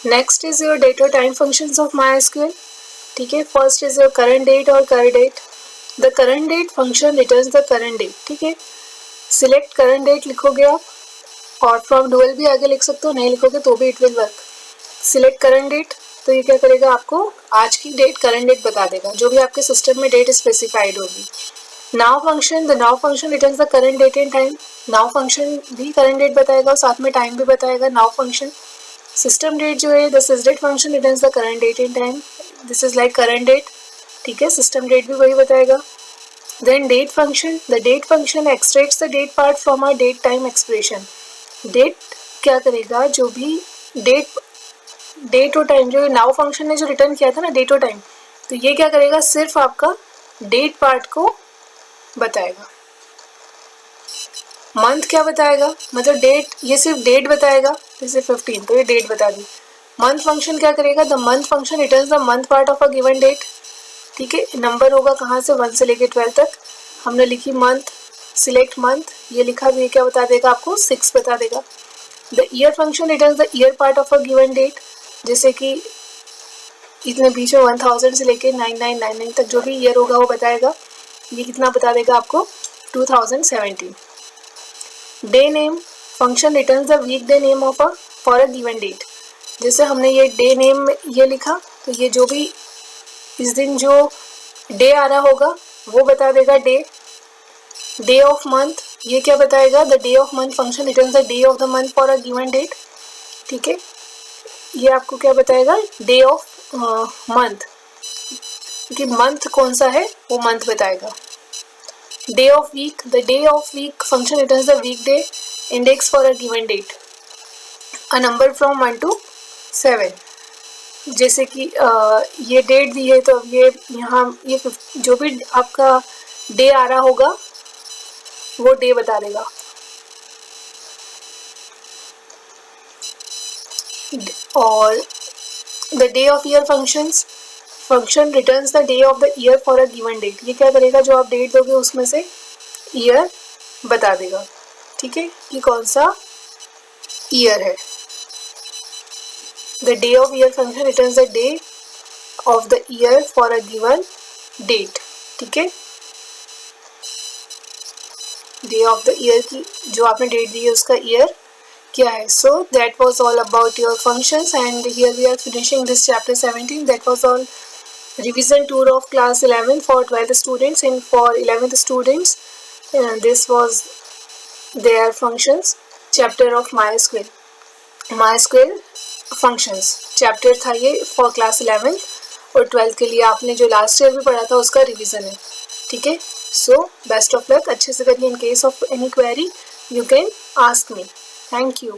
Next is your date और time functions of MySQL. ठीक है, first is your current date और curdate. The current date function returns the current date. ठीक है, select current date लिखोगे आप, और फ्रॉम डुअल भी आगे लिख सकते हो, नहीं लिखोगे तो भी it will work. Select current date, तो ये क्या करेगा, आपको आज की डेट करंट डेट बता देगा, जो भी आपके सिस्टम में डेट स्पेसिफाइड होगी. Now function, the now function returns the current date and time. Now function भी करंट डेट बताएगा और साथ में टाइम भी बताएगा. नाउ फंक्शन सिस्टम डेट जो है, the sysdate function returns the current date and time. This is like current date. ठीक है, सिस्टम डेट भी वही बताएगा. Then date function, the date function extracts the date part from a date time expression. Date क्या करेगा, जो भी date और टाइम, जो नाउ फंक्शन ने जो रिटर्न किया था ना डेट और टाइम, तो ये क्या करेगा, सिर्फ आपका डेट पार्ट को बताएगा. मंथ क्या बताएगा, मतलब डेट, ये सिर्फ डेट बताएगा, जैसे 15 तो ये डेट बता दी. मंथ फंक्शन क्या करेगा, the month function returns the month part of a given date. ठीक है, नंबर होगा कहाँ से, 1 से लेके 12 तक. हमने लिखी मंथ, सिलेक्ट मंथ, ये लिखा, तो ये क्या बता देगा आपको, 6 बता देगा. The year function returns the year part of a given date. जैसे कि इतने बीच में 1000 से लेके 9999 तक जो भी ईयर होगा वो बताएगा. ये कितना बता देगा आपको, 2017. Day name function returns the week day name of for a given date. जैसे हमने ये डे नेम ये लिखा, तो ये जो भी इस दिन जो डे आ रहा होगा वो बता देगा डे. डे ऑफ मंथ, ये क्या बताएगा, the day of month function returns the day of the month for a given date. ठीक है, ये आपको क्या बताएगा, डे ऑफ मंथ, कि मंथ कौन सा है वो मंथ बताएगा. Day of week, the day of week function returns the week day index for a given date, a number from 1 to 7. जैसे कि ये डेट दी है, तो ये यहाँ ये जो भी आपका डे आ रहा होगा वो डे बता देगा. और the day of year function returns the day of the year for a given date. ये क्या करेगा, जो आप डेट दोगे उसमें से ईयर बता देगा. ठीक है, कि कौन सा ईयर है. The day of year function returns the day of the year for a given date. ठीक है, डे ऑफ द ईयर की जो आपने डेट दी है उसका ईयर क्या है. So that was all about your functions, and here we are finishing this chapter 17. That was all revision tour of class 11 for 12th students, and for 11th students this was their functions chapter of MySQL functions chapter था ये for class 11, और 12th के लिए आपने जो last year भी पढ़ा था उसका रिवीजन है. ठीक है, सो बेस्ट ऑफ लक, अच्छे से करिए. In case of any query you can ask me. Thank you.